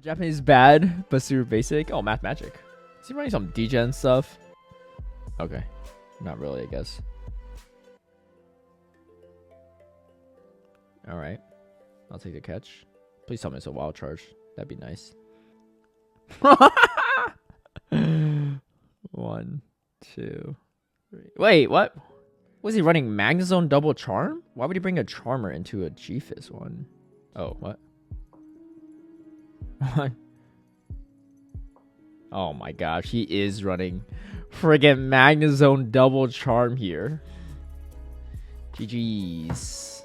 Japanese is bad, but super basic. Oh, Math Magic. Is he running some degen stuff? Okay. Not really, I guess. Alright. I'll take the catch. Please tell me it's a wild charge. That'd be nice. 1, 2, 3. Wait, what? Was he running Magnezone double charm? Why would he bring a Charmer into a G-Fizz one? Oh, what? What? Oh my gosh, he is running friggin' Magnezone double charm here. GG's.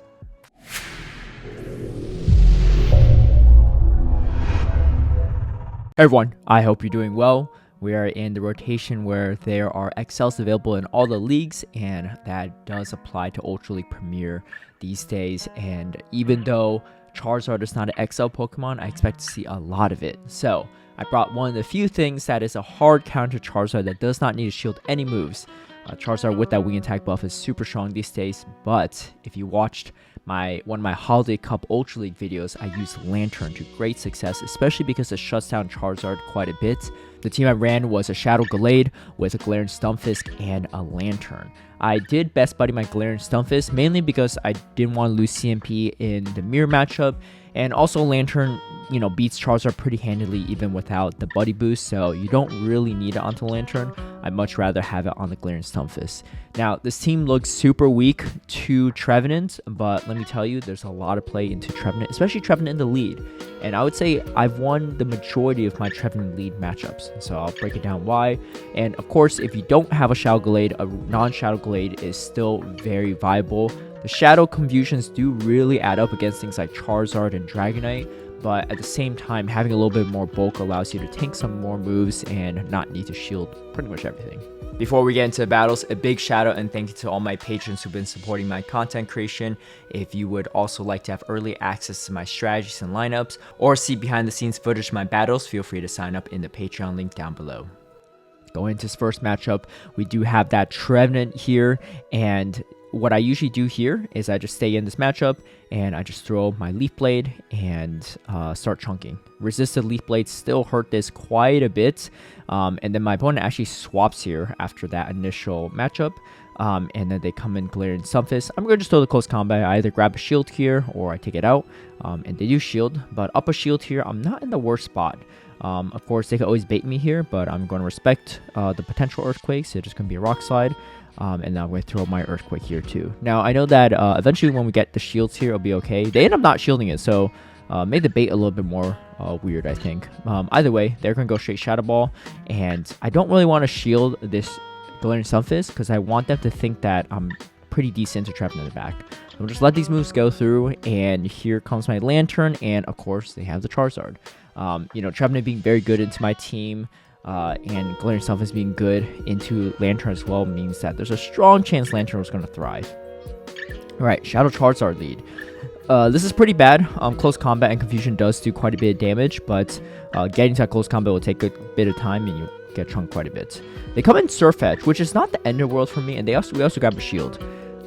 Everyone, I hope you're doing well. We are in the rotation where there are XLs available in all the leagues, and that does apply to Ultra League Premier these days. And even though Charizard is not an XL Pokemon, I expect to see a lot of it. So I brought one of the few things that is a hard counter Charizard that does not need to shield any moves. Charizard with that wing attack buff is super strong these days, but if you watched one of my Holiday Cup Ultra League videos, I used Lantern to great success, especially because it shuts down Charizard quite a bit. The team I ran was a Shadow Gallade with a Galarian Stunfisk and a Lantern. I did best buddy my Galarian Stunfisk mainly because I didn't want to lose CMP in the mirror matchup, and also Lantern, beats Charizard pretty handily even without the buddy boost, so you don't really need it onto Lantern. I'd much rather have it on the Galarian Stunfisk. Now, this team looks super weak to Trevenant, but let me tell you, there's a lot of play into Trevenant, especially Trevenant in the lead. And I would say I've won the majority of my Trevenant lead matchups, so I'll break it down why. And of course, if you don't have a Shadow Gallade, a non-Shadow Gallade is still very viable. The Shadow confusions do really add up against things like Charizard and Dragonite, but at the same time, having a little bit more bulk allows you to tank some more moves and not need to shield pretty much everything. Before we get into the battles, a big shout out and thank you to all my patrons who've been supporting my content creation. If you would also like to have early access to my strategies and lineups, or see behind the scenes footage of my battles, feel free to sign up in the Patreon link down below. Going into this first matchup, we do have that Trevenant here, and what I usually do here is I just stay in this matchup and I just throw my Leaf Blade and start chunking. Resisted Leaf Blades still hurt this quite a bit, and then my opponent actually swaps here after that initial matchup, and then they come in Galarian Stunfisk. I'm going to just throw the close combat. I either grab a shield here or I take it out, and they do shield, but up a shield here, I'm not in the worst spot. Of course, they could always bait me here, but I'm going to respect the potential Earthquakes. It's just going to be a Rock Slide. And now I'm going to throw my Earthquake here too. Now, I know that eventually when we get the shields here, it'll be okay. They end up not shielding it, so made the bait a little bit more weird, I think. Either way, they're going to go straight Shadow Ball, and I don't really want to shield this Galarian Stunfisk because I want them to think that I'm pretty decent to trap in the back. So we'll just let these moves go through, and here comes my Lantern, and of course, they have the Charizard. Trevenant being very good into my team, and Galarian Stunfisk being good into Lantern as well means that there's a strong chance Lantern was going to thrive. Alright, Shadow Charizard lead. This is pretty bad. Close combat and confusion does do quite a bit of damage, but getting to that close combat will take a bit of time and you get chunked quite a bit. They come in Surf Edge, which is not the end of the world for me, and we also grab a shield.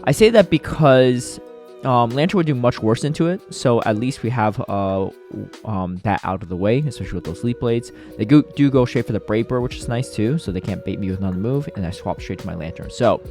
I say that because Lantern would do much worse into it, so at least we have that out of the way, especially with those Leaf Blades. They do go straight for the Brave Bird, which is nice too, so they can't bait me with another move, and I swap straight to my Lantern. So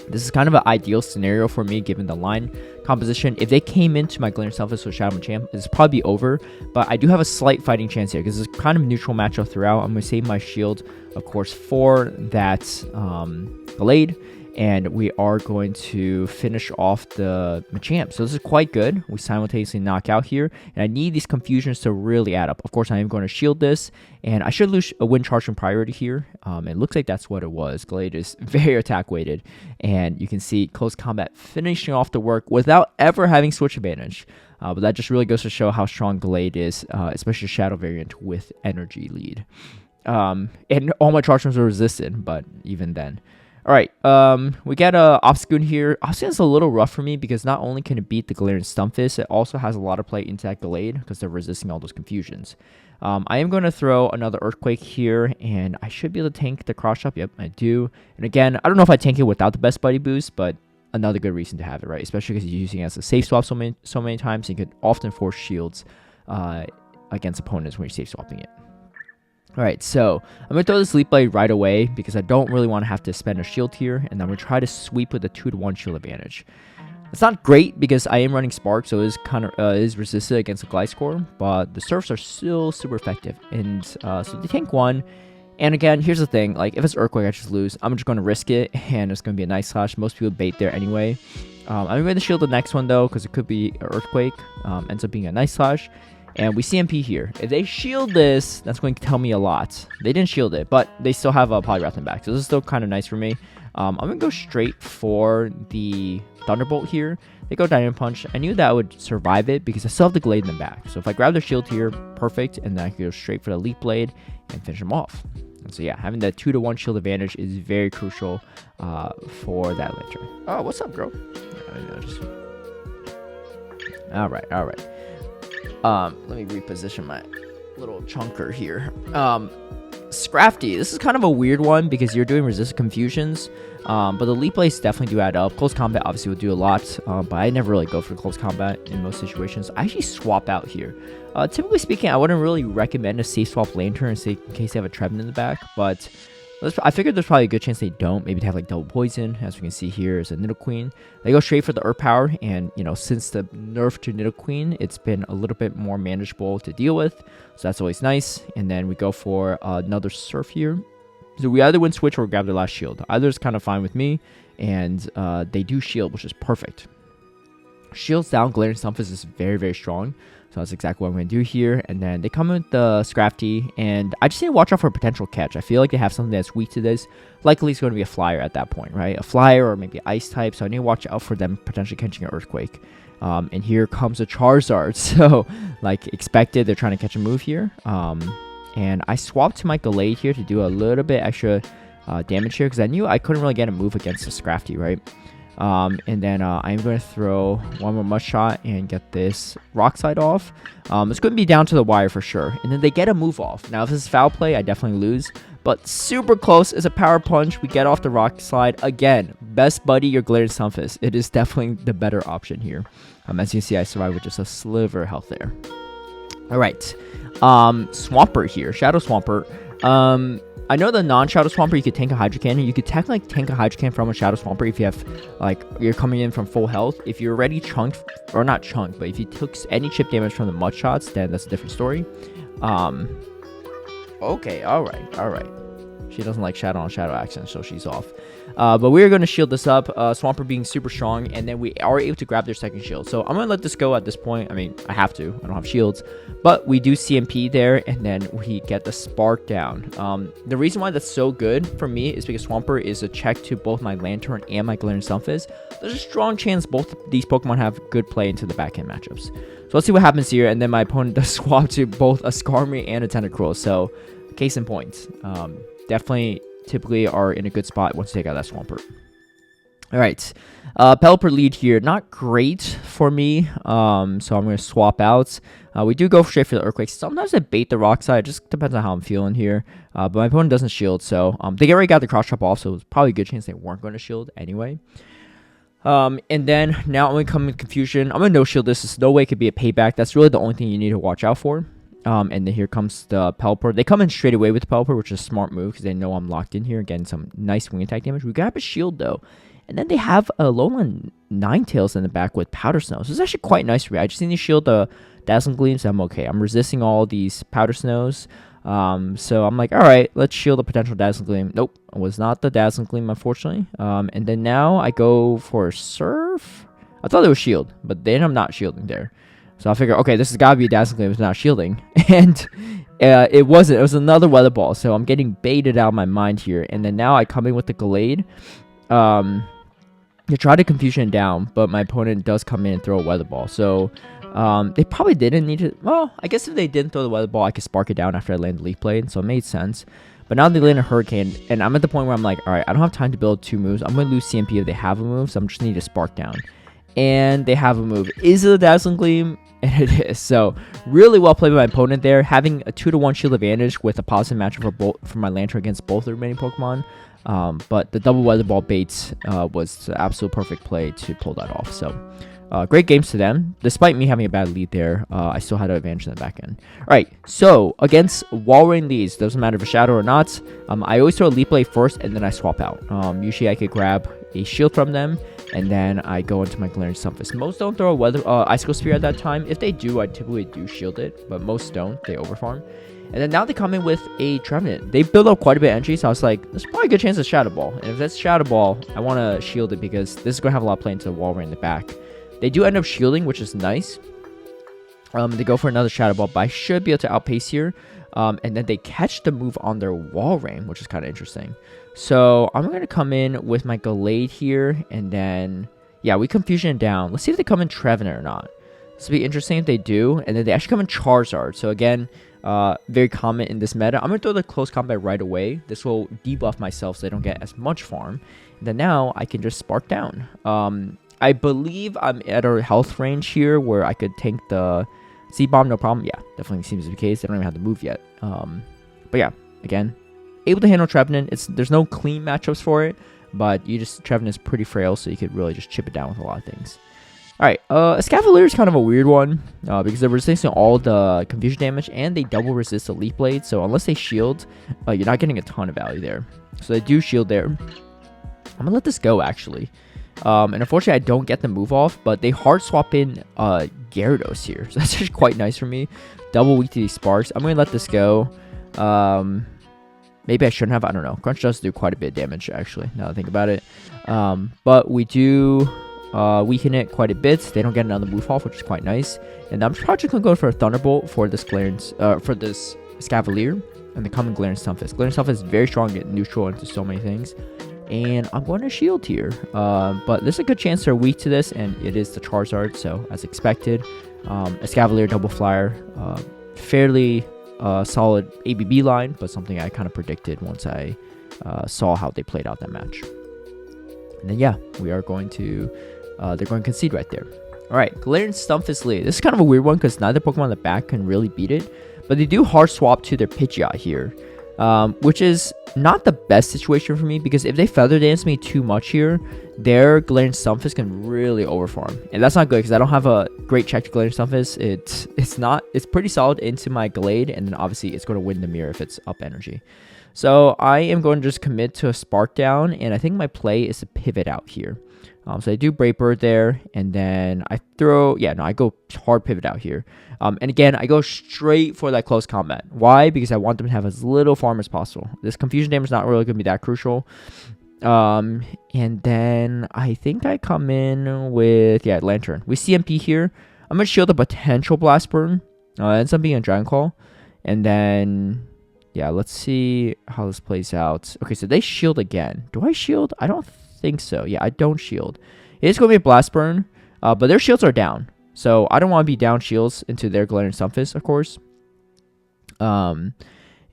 this is kind of an ideal scenario for me given the line composition. If they came into my Galarian Stunfisk with Shadow Champ, it's probably be over, but I do have a slight fighting chance here because it's kind of a neutral matchup throughout. I'm going to save my shield, of course, for that Gallade. And we are going to finish off the Machamp. So this is quite good. We simultaneously knock out here. And I need these confusions to really add up. Of course, I am going to shield this. And I should lose a win charge from priority here. It looks like that's what it was. Gallade is very attack weighted. And you can see close combat finishing off the work without ever having switch advantage. But that just really goes to show how strong Gallade is, especially Shadow variant with energy lead. And all my charge moves are resisted, but even then. Alright, we get Obstagoon here. Obstagoon's a little rough for me because not only can it beat the Galarian Stunfisk, it also has a lot of play into that Gallade because they're resisting all those confusions. I am going to throw another Earthquake here, and I should be able to tank the Cross Chop. Yep, I do. And again, I don't know if I tank it without the best buddy boost, but another good reason to have it, right? Especially because you're using it as a safe swap so many times, and you could often force shields against opponents when you're safe swapping it. Alright, so I'm going to throw this Leaf Blade right away because I don't really want to have to spend a shield here, and I'm going to try to sweep with a 2-to-1 shield advantage. It's not great because I am running Spark, so it is kind of is resisted against the Gliscor, but the Surfs are still super effective, and so they tank 1. And again, here's the thing, like if it's Earthquake, I just lose. I'm just going to risk it, and it's going to be a nice slash. Most people bait there anyway. I'm going to shield the next one though, because it could be an Earthquake. Ends up being a nice slash. And we CMP here. If they shield this, that's going to tell me a lot. They didn't shield it, but they still have a Poliwrath in back. So this is still kind of nice for me. I'm going to go straight for the Thunderbolt here. They go Dynamo Punch. I knew that I would survive it because I still have the Glade in the back. So if I grab their shield here, perfect. And then I can go straight for the Leaf Blade and finish them off. And so yeah, having that 2-to-1 shield advantage is very crucial for that Lantern. Oh, what's up, girl? Alright. Let me reposition my little chunker here. Scrafty, this is kind of a weird one because you're doing resist confusions, but the Leap Blades definitely do add up. Close combat obviously will do a lot, but I never really go for close combat in most situations. I actually swap out here. Typically speaking, I wouldn't really recommend a safe swap Lantern in case they have a Trevenant in the back, but I figured there's probably a good chance they don't. Maybe they have like double poison, as we can see here is a Nidoqueen. They go straight for the Earth Power, and you know, since the nerf to Nidoqueen, it's been a little bit more manageable to deal with, so that's always nice. And then we go for another Surf here. So we either win switch or grab their last shield. Either is kind of fine with me, and they do shield, which is perfect. Shields down, Galarian Stunfisk is very, very strong. So that's exactly what I'm going to do here. And then they come in with the Scrafty, and I just need to watch out for a potential catch. I feel like they have something that's weak to this. Likely it's going to be a Flyer at that point, right? A Flyer or maybe Ice type. So I need to watch out for them potentially catching an Earthquake. And here comes a Charizard. So, like expected, they're trying to catch a move here. And I swapped to my Glade here to do a little bit extra damage here because I knew I couldn't really get a move against the Scrafty, right? And then I'm going to throw one more Mud Shot and get this Rock Slide off. It's going to be down to the wire for sure. And then they get a move off. Now, if this is foul play, I definitely lose. But super close is a Power Punch. We get off the Rock Slide. Again, best buddy, your Galarian Stunfisk. It is definitely the better option here. As you can see, I survived with just a sliver of health there. All right. Swampert here. Shadow Swampert. I know the non-Shadow Swampert, you could tank a Hydro Cannon. You could technically tank a Hydro Cannon from a Shadow Swampert if you have, like, you're coming in from full health. If you're already chunked, or not chunked, but if you took any chip damage from the Mud Shots, then that's a different story. Okay, alright. She doesn't like Shadow on Shadow action, so she's off. But we're going to shield this up, Swampert being super strong, and then we are able to grab their second shield. So I'm going to let this go at this point. I mean, I have to. I don't have shields. But we do CMP there, and then we get the Spark down. The reason why that's so good for me is because Swampert is a check to both my Lantern and my Galarian Stunfisk. There's a strong chance both these Pokemon have good play into the backhand matchups. So let's see what happens here, and then my opponent does swap to both a Skarmory and a Tentacruel. So, case in point. Definitely typically are in a good spot once you take out that Swampert. Alright, Pelipper lead here, not great for me, so I'm going to swap out. We do go straight for the Earthquake. Sometimes I bait the Rock Side, it just depends on how I'm feeling here, but my opponent doesn't shield, so they already got the Cross Chop off, so it's probably a good chance they weren't going to shield anyway. And then now I'm going to come in Confusion. I'm going to no-shield this. There's no way it could be a payback. That's really the only thing you need to watch out for. And then here comes the Pelipper. They come in straight away with the Pelipper, which is a smart move because they know I'm locked in here, getting some nice wing attack damage. We grab a shield though, and then they have a Alolan Ninetales in the back with Powder Snow. So it's actually quite nice for me. I just need to shield the Dazzling Gleams. I'm okay. I'm resisting all these Powder Snows. So I'm like, all right, let's shield the potential Dazzling Gleam. Nope, it was not the Dazzling Gleam, unfortunately. And then now I go for Surf. I thought it was shield, but then I'm not shielding there. So I figure, okay, this has got to be a Dazzling Gleam. It's not shielding. And it wasn't. It was another Weather Ball. So I'm getting baited out of my mind here. And then now I come in with the Glade. To try to Confusion down, but my opponent does come in and throw a Weather Ball. So they probably didn't need to. Well, I guess if they didn't throw the Weather Ball, I could Spark it down after I land the Leaf Blade. So it made sense. But now they land a Hurricane. And I'm at the point where I'm like, all right, I don't have time to build two moves. I'm going to lose CMP if they have a move. So I'm just need to Spark down. And they have a move. Is it a Dazzling Gleam? And it is. So really well played by my opponent there, having a 2-to-1 shield advantage with a positive matchup for my Lantern against both the remaining Pokemon. But the double Weather Ball bait was the absolute perfect play to pull that off. So Great games to them. Despite me having a bad lead there, I still had an advantage in the back end. Alright, so against Walrein leads, doesn't matter if it's Shadow or not, I always throw a Leaf Blade first and then I swap out. Usually I could grab a shield from them and then I go into my Galarian Stunfisk. Most don't throw a Icicle Spear at that time. If they do, I typically do shield it, but most don't. They overfarm. And then now they come in with a Trevenant. They build up quite a bit of energy, so I was like, there's probably a good chance of Shadow Ball. And if that's Shadow Ball, I want to shield it because this is going to have a lot of play into the Walrein in the back. They do end up shielding, which is nice. They go for another Shadow Ball, but I should be able to outpace here. And then they catch the move on their Walrein, which is kind of interesting. So I'm going to come in with my Gallade here, and then, yeah, we Confusion down. Let's see if they come in Trevenant or not. This will be interesting if they do. And then they actually come in Charizard. So again, very common in this meta. I'm going to throw the close combat right away. This will debuff myself so I don't get as much farm. And then now I can just Spark down. I believe I'm at a health range here where I could tank the C-Bomb, no problem. Yeah, definitely seems to be the case. They don't even have to move yet. But yeah, again, able to handle Trevenant. There's no clean matchups for it, but Trevenant is pretty frail, so you could really just chip it down with a lot of things. Alright, Escavalier is kind of a weird one, because they're resisting all the Confusion damage, and they double resist the Leaf Blade, so unless they shield, you're not getting a ton of value there. So they do shield there. I'm going to let this go, actually. And unfortunately, I don't get the move off, but they hard swap in Gyarados here. So that's just quite nice for me. Double weak to these Sparks. I'm going to let this go. Maybe I shouldn't have. I don't know. Crunch does do quite a bit of damage, actually, now that I think about it. But we do weaken it quite a bit. They don't get another move off, which is quite nice. And I'm probably just going to go for a Thunderbolt for this Escavalier and the common Galarian Stunfisk. Galarian Stunfisk is very strong at neutral into so many things. And I'm going to shield here. But there's a good chance they're weak to this, and it is the Charizard, so as expected. Escavalier double flyer. Fairly solid ABB line, but something I kind of predicted once I saw how they played out that match. And then, yeah, we are going to... they're going to concede right there. Alright, Galarian Stunfisk lead. This is kind of a weird one because neither Pokemon in the back can really beat it. But they do hard swap to their Pidgeot here. Which is not the best situation for me because if they Feather Dance me too much here, their Galarian Stunfisk can really overfarm. And that's not good because I don't have a great check to Galarian Stunfisk. It's pretty solid into my Gallade, and then obviously it's going to win the mirror if it's up energy. So I am going to just commit to a Spark down, and I think my play is to pivot out here. So I do Brave Bird there, and then I throw... Yeah, no, I go hard pivot out here. And again, I go straight for that close combat. Why? Because I want them to have as little farm as possible. This Confusion damage is not really going to be that crucial. And then I think I come in with... Yeah, Lantern. We CMP here. I'm going to shield a potential Blast Burn. It ends up being a Dragon Claw. And then... Yeah, let's see how this plays out. Okay, so they shield again. Do I shield? I don't think so. Yeah, I don't shield. It is going to be a Blast Burn, but their shields are down. So I don't want to be down shields into their Galarian Stunfisk, of course. Yeah,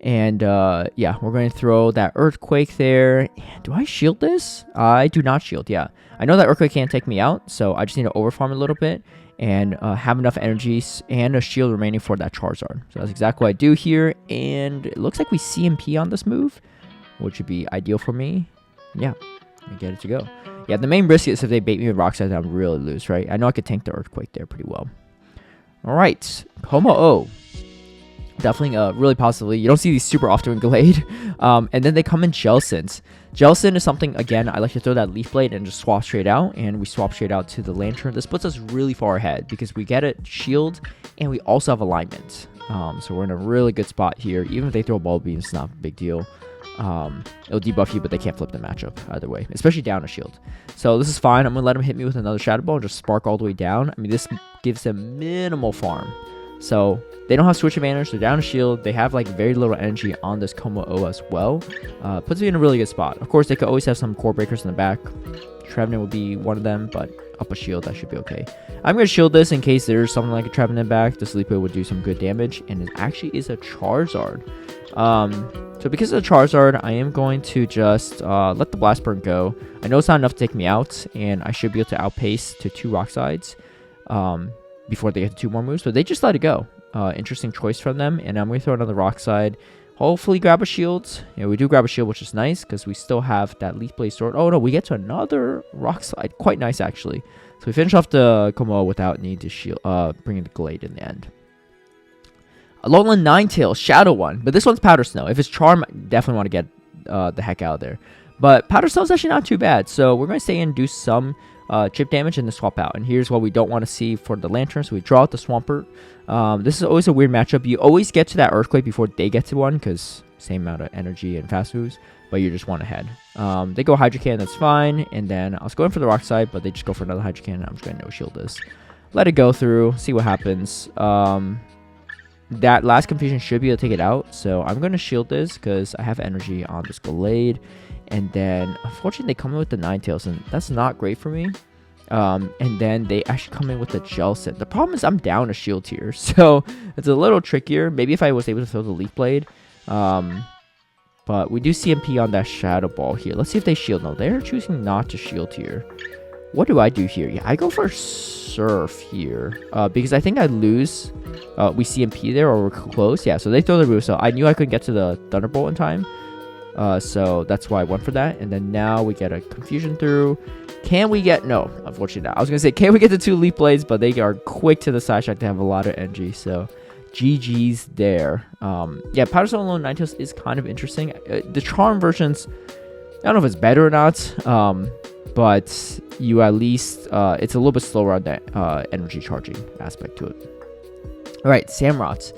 we're going to throw that Earthquake there. Do I shield this? I do not shield, yeah. I know that Earthquake can't take me out, so I just need to overfarm a little bit and have enough energy and a shield remaining for that Charizard. So that's exactly what I do here, and it looks like we CMP on this move, which would be ideal for me. Yeah, I get it to go. Yeah, the main risk is if they bait me with Rock Slide, I would really lose, right? I know I could tank the Earthquake there pretty well. Alright, Kommo-o. Definitely, really positively. You don't see these super often in Gallade. And then they come in Jellicent. Jellicent is something, again, I like to throw that Leaf Blade and just swap straight out. And we swap straight out to the Lantern. This puts us really far ahead because we get a shield and we also have alignment. So we're in a really good spot here. Even if they throw Ball Beam, it's not a big deal. It'll debuff you, but they can't flip the matchup either way, especially down a shield. So this is fine. I'm going to let him hit me with another Shadow Ball and just Spark all the way down. I mean, this gives them minimal farm. So they don't have switch advantage. They're down a shield. They have like very little energy on this Kommo-o as well. Puts me in a really good spot. Of course, they could always have some core breakers in the back. Trevenant would be one of them, but up a shield, that should be okay. I'm going to shield this in case there's something like a Trevenant back. The Sleeper would do some good damage, and it actually is a Charizard. So because of the Charizard, I am going to just let the Blast Burn go. I know it's not enough to take me out, and I should be able to outpace to 2 Rock Slides before they get to 2 more moves, but they just let it go. Interesting choice from them, and I'm going to throw another Rock Slide. Hopefully grab a shield. Yeah, we do grab a shield, which is nice because we still have that Leaf Blade Sword. Oh no, we get to another Rock Slide. Quite nice, actually. So we finish off the Kommo-o without needing to shield, bringing the Glade in the end. Alolan Ninetales, Shadow one. But this one's Powder Snow. If it's Charm, I definitely want to get the heck out of there. But Powder Snow is actually not too bad. So we're going to stay in and do some chip damage and then swap out. And here's what we don't want to see for the Lantern. So we draw out the Swampert. This is always a weird matchup. You always get to that Earthquake before they get to one because same amount of energy and fast moves, but you just want ahead. They go Hydro Cannon, that's fine. And then I was going for the Rock Slide, but they just go for another Hydro Cannon. I'm just going to no-shield this. Let it go through, see what happens. That last Confusion should be able to take it out. So I'm going to shield this because I have energy on this Glade. And then, unfortunately, they come in with the Ninetales, and that's not great for me. And then they actually come in with the Gel Set. The problem is I'm down a shield here, so it's a little trickier. Maybe if I was able to throw the Leaf Blade. But we do CMP on that Shadow Ball here. Let's see if they shield. No, they're choosing not to shield here. What do I do here? Yeah, I go for Surf here. Because I think I lose. We CMP there, or we're close. Yeah, so they throw the roof. So I knew I couldn't get to the Thunderbolt in time. So that's why I went for that. And then now we get a Confusion through. Can we get... No, unfortunately not. I was going to say, can we get the 2 Leaf Blades? But they are quick to the side track. They have a lot of energy. So GG's there. Yeah, Powder Snow Alolan Ninetales is kind of interesting. The Charm versions, I don't know if it's better or not. But you at least... it's a little bit slower on that energy charging aspect to it. Alright, Samurott.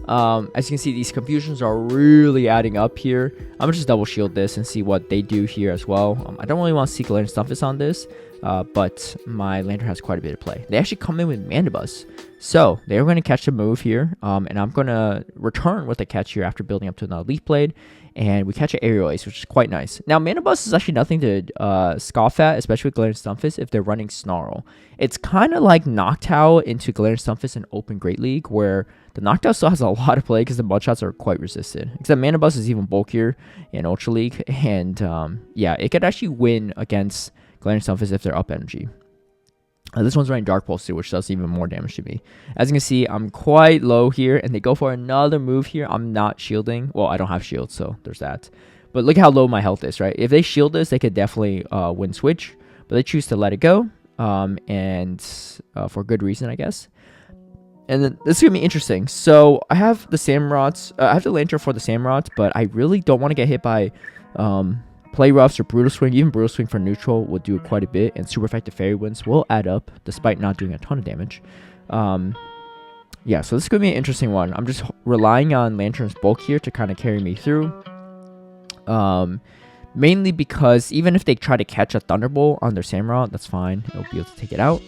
As you can see, these confusions are really adding up here. I'm gonna just double shield this and see what they do here as well. I don't really want to see Galarian Stunfisk on this, but my Lantern has quite a bit of play. They actually come in with Mandibuzz, so they're going to catch a move here, and I'm going to return with a catch here after building up to another Leaf Blade, and we catch an Aerial Ace, which is quite nice. Now, Mandibuzz is actually nothing to scoff at, especially with Galarian Stunfisk if they're running Snarl. It's kind of like Noctowl into Galarian Stunfisk in Open Great League, where the Noctowl still has a lot of play because the Mudshots are quite resistant. Except Mandibuzz is even bulkier in Ultra League, and yeah, it could actually win against Galarian Stunfisk if they're up energy. This one's running Dark Pulse too, which does even more damage to me. As you can see, I'm quite low here, and they go for another move here. I'm not shielding. Well, I don't have shield, so there's that. But look how low my health is, right? If they shield this, they could definitely win switch. But they choose to let it go, and for good reason, I guess. And then this is going to be interesting. So I have the Samurotts. I have the Lantern for the Samurott, but I really don't want to get hit by Play Roughs or Brutal Swing. Even Brutal Swing for neutral will do quite a bit, and Super Effective Fairy Winds will add up, despite not doing a ton of damage. Yeah, so this is going to be an interesting one. I'm just relying on Lantern's bulk here to kind of carry me through. Mainly because even if they try to catch a Thunderbolt on their Samurott, that's fine. It'll be able to take it out.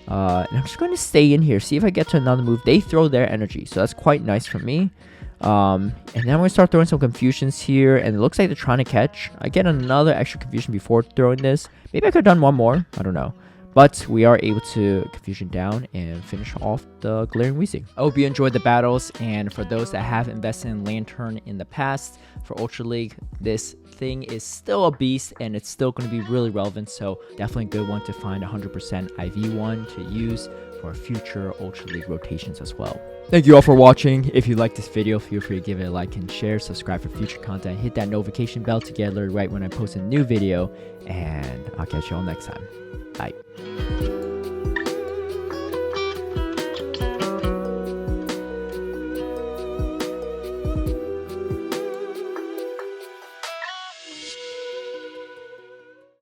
And I'm just going to stay in here, see if I get to another move. They throw their energy, so that's quite nice for me. And then I'm going to start throwing some confusions here, and it looks like they're trying to catch. I get another extra confusion before throwing this. Maybe I could have done one more. I don't know. But we are able to confusion down and finish off the Galarian Weezing. I hope you enjoyed the battles, and for those that have invested in Lantern in the past for Ultra League, this thing is still a beast and it's still going to be really relevant, so definitely a good one to find 100% IV one to use for future Ultra League rotations as well. Thank you all for watching. If you liked this video, feel free to give it a like and share, subscribe for future content, hit that notification bell to get alerted right when I post a new video, and I'll catch you all next time. Bye.